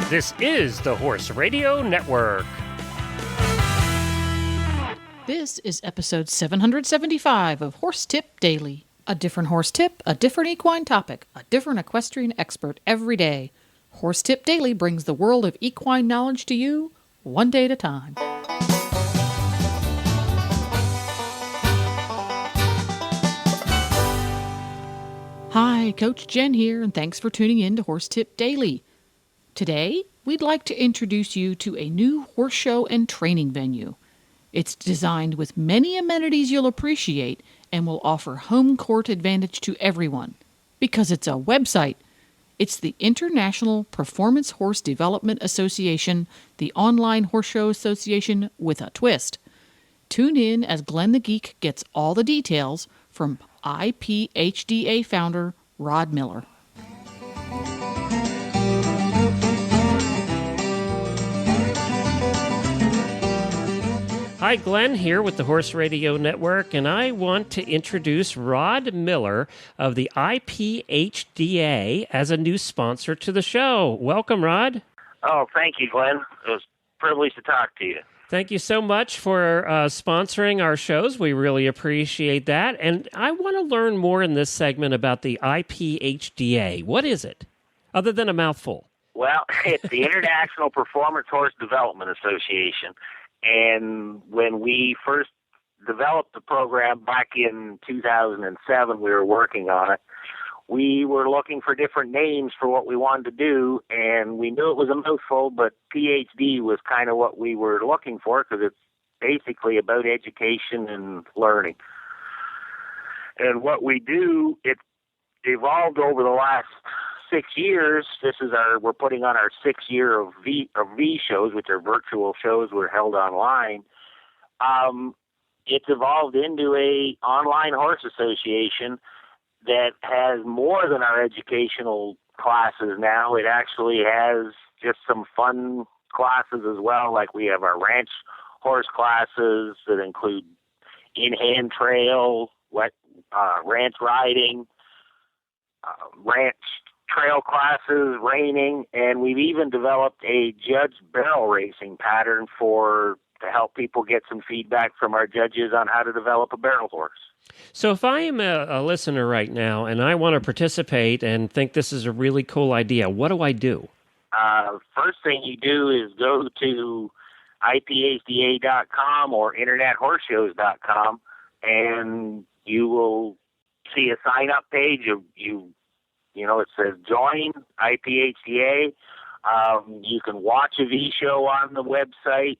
This is the Horse Radio Network. This is episode 775 of Horse Tip Daily. A different horse tip, a different equine topic, a different equestrian expert every day. Horse Tip Daily brings the world of equine knowledge to you, one day at a time. Hi, Coach Jen here, and thanks for tuning in to Horse Tip Daily. Today, we'd like to introduce you to a new horse show and training venue. It's designed with many amenities you'll appreciate and will offer home court advantage to everyone. Because it's a website. It's the International Performance Horse Development Association, the online horse show association with a twist. Tune in as Glenn the Geek gets all the details from IPHDA founder Rod Miller. Hi, Glenn here with the Horse Radio Network, and I want to introduce Rod Miller of the IPHDA as a new sponsor to the show. Welcome, Rod. Oh, thank you, Glenn. It was a privilege to talk to you. Thank you so much for sponsoring our shows. We really appreciate that. And I want to learn more in this segment about the IPHDA. What is it, other than a mouthful? Well, it's the International Performance Horse Development Association. And when we first developed the program back in 2007, we were working on it. We were looking for different names for what we wanted to do, and we knew it was a mouthful, but PhD was kind of what we were looking for because it's basically about education and learning. And what we do, it evolved over the last 6 years. We're putting on our 6th year of V shows, which are virtual shows. We're held online. It's evolved into a online horse association that has more than our educational classes now. It actually has just some fun classes as well. Like we have our ranch horse classes that include in-hand trail, ranch riding, ranch trail classes, reining, and we've even developed a judge barrel racing pattern to help people get some feedback from our judges on how to develop a barrel horse. So if I am a listener right now and I want to participate and think this is a really cool idea, what do I do? First thing you do is go to IPHDA.com or InternetHorseShows.com, and you will see a sign-up page. It says join IPHDA. You can watch a V show on the website,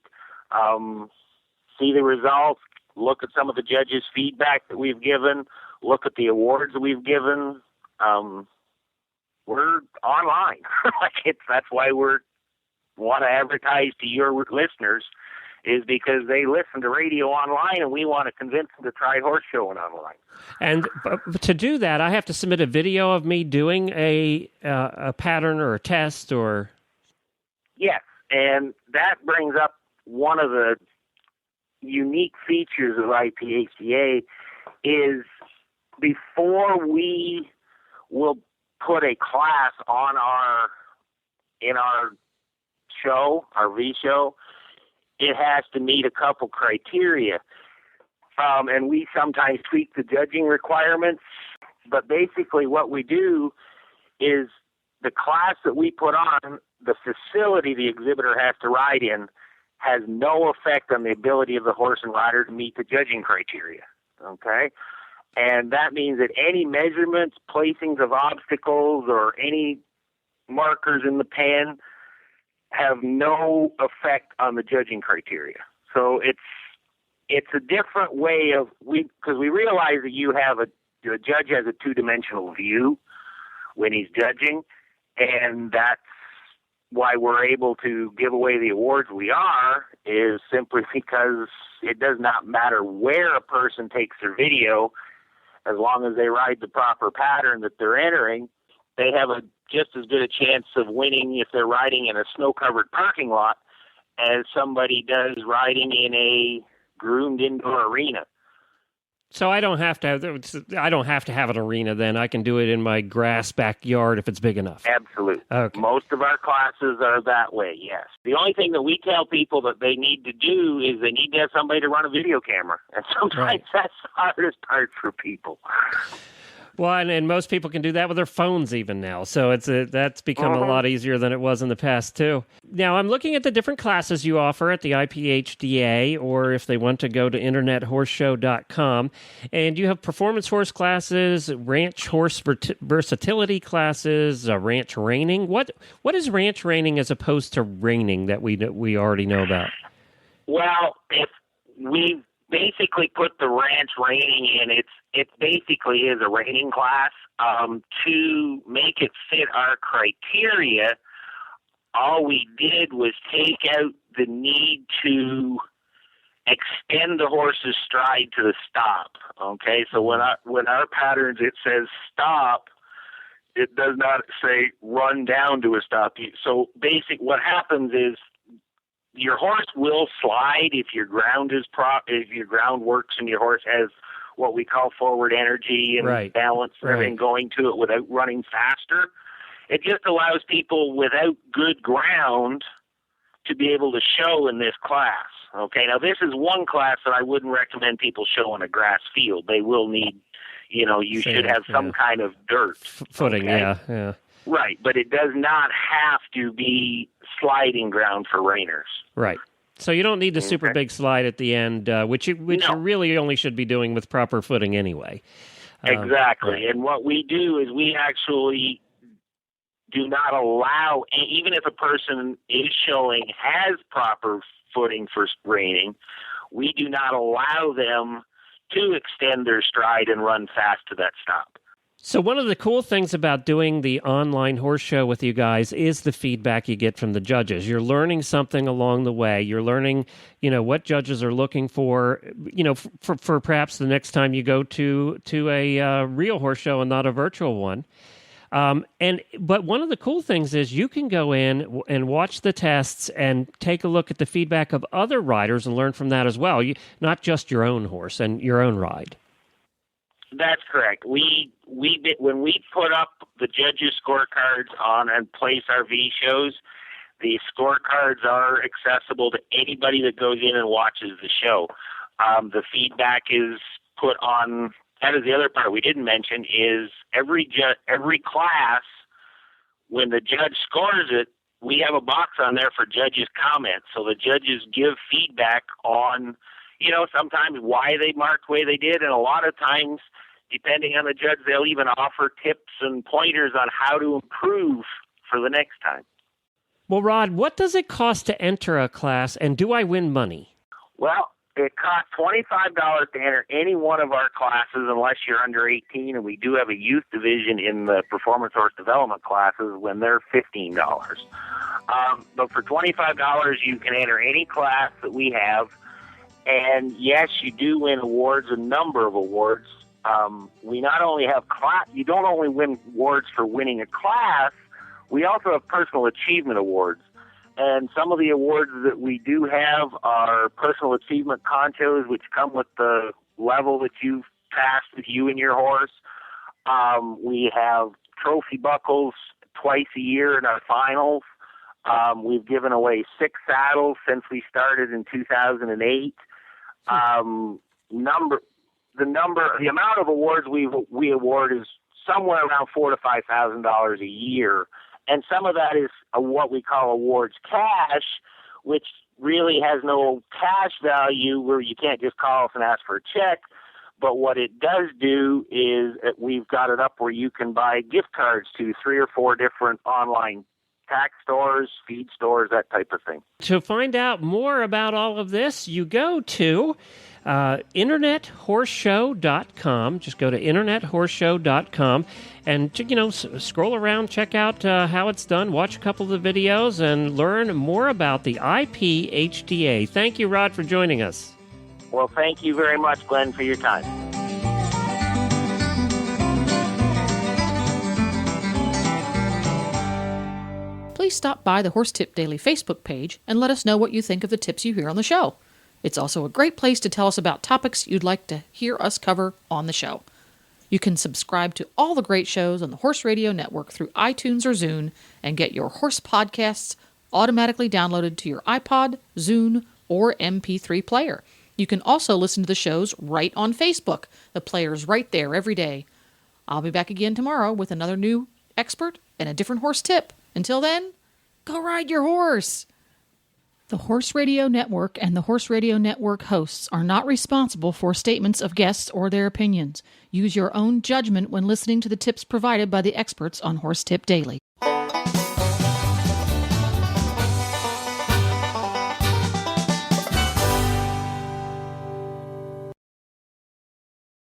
see the results, look at some of the judges' feedback that we've given, look at the awards that we've given. We're online. That's why we want to advertise to your listeners, is because they listen to radio online, and we want to convince them to try horse showing online. And to do that, I have to submit a video of me doing a pattern or a test, or... Yes, and that brings up one of the unique features of IPHDA is before we will put a class in our show, our V show, it has to meet a couple criteria. And we sometimes tweak the judging requirements, but basically what we do is the class that we put on, the facility the exhibitor has to ride in, has no effect on the ability of the horse and rider to meet the judging criteria, okay? And that means that any measurements, placings of obstacles, or any markers in the pen have no effect on the judging criteria. So it's a different way of, because we realize that the judge has a two-dimensional view when he's judging, and that's why we're able to give away the awards we are, is simply because it does not matter where a person takes their video, as long as they ride the proper pattern that they're entering, they have just as good a chance of winning if they're riding in a snow-covered parking lot as somebody does riding in a groomed indoor arena. So I don't have to have an arena then. I can do it in my grass backyard if it's big enough. Absolutely. Okay. Most of our classes are that way, yes. The only thing that we tell people that they need to do is they need to have somebody to run a video camera. And sometimes that's the hardest part for people. Well, and most people can do that with their phones even now. So that's become a lot easier than it was in the past, too. Now, I'm looking at the different classes you offer at the IPHDA, or if they want to go to internethorseshow.com. And you have performance horse classes, ranch horse versatility classes, ranch reining. What is ranch reining as opposed to reining that we already know about? Well, if we basically put the ranch reining in, it basically is a reining class. To make it fit our criteria, all we did was take out the need to extend the horse's stride to the stop. Okay, so when our patterns it says stop, it does not say run down to a stop. So what happens is your horse will slide if your ground if your ground works and your horse has what we call forward energy and balance and everything going to it without running faster. It just allows people without good ground to be able to show in this class. Okay, now this is one class that I wouldn't recommend people show in a grass field. They will need, you should have some kind of dirt. Footing, okay? Yeah. Right, but it does not have to be sliding ground for reiners. Right. So you don't need the super big slide at the end, which you really only should be doing with proper footing anyway. Exactly. And what we do is we actually do not allow, even if a person is showing has proper footing for reining, we do not allow them to extend their stride and run fast to that stop. So one of the cool things about doing the online horse show with you guys is the feedback you get from the judges. You're learning something along the way. You're learning, what judges are looking for, for perhaps the next time you go to a real horse show and not a virtual one. But one of the cool things is you can go in and watch the tests and take a look at the feedback of other riders and learn from that as well. Not just your own horse and your own ride. That's correct. When we put up the judges' scorecards on and place our V shows, the scorecards are accessible to anybody that goes in and watches the show. The feedback is put on. That is the other part we didn't mention is every class, when the judge scores it, we have a box on there for judges' comments. So the judges give feedback on, sometimes why they marked the way they did, and a lot of times, depending on the judge, they'll even offer tips and pointers on how to improve for the next time. Well, Rod, what does it cost to enter a class, and do I win money? Well, it costs $25 to enter any one of our classes unless you're under 18, and we do have a youth division in the performance horse development classes when they're $15. But for $25, you can enter any class that we have, and yes, you do win awards, a number of awards. We not only have you don't only win awards for winning a class, we also have personal achievement awards. And some of the awards that we do have are personal achievement conchos, which come with the level that you've passed with you and your horse. We have trophy buckles twice a year in our finals. We've given away 6 saddles since we started in 2008. The amount of awards we award is somewhere around $4,000 to $5,000 a year, and some of that is what we call awards cash, which really has no cash value, where you can't just call us and ask for a check. But what it does do is we've got it up where you can buy gift cards to 3 or 4 different online tack stores, feed stores, that type of thing. To find out more about all of this, you go to internethorseshow.com. Just go to internethorseshow.com and, scroll around, check out how it's done, watch a couple of the videos, and learn more about the IPHDA. Thank you, Rod, for joining us. Well, thank you very much, Glenn, for your time. Please stop by the Horse Tip Daily Facebook page and let us know what you think of the tips you hear on the show. It's also a great place to tell us about topics you'd like to hear us cover on the show. You can subscribe to all the great shows on the Horse Radio Network through iTunes or Zune and get your horse podcasts automatically downloaded to your iPod, Zune, or MP3 player. You can also listen to the shows right on Facebook. The player's right there every day. I'll be back again tomorrow with another new expert and a different horse tip. Until then, go ride your horse! The Horse Radio Network and the Horse Radio Network hosts are not responsible for statements of guests or their opinions. Use your own judgment when listening to the tips provided by the experts on Horse Tip Daily.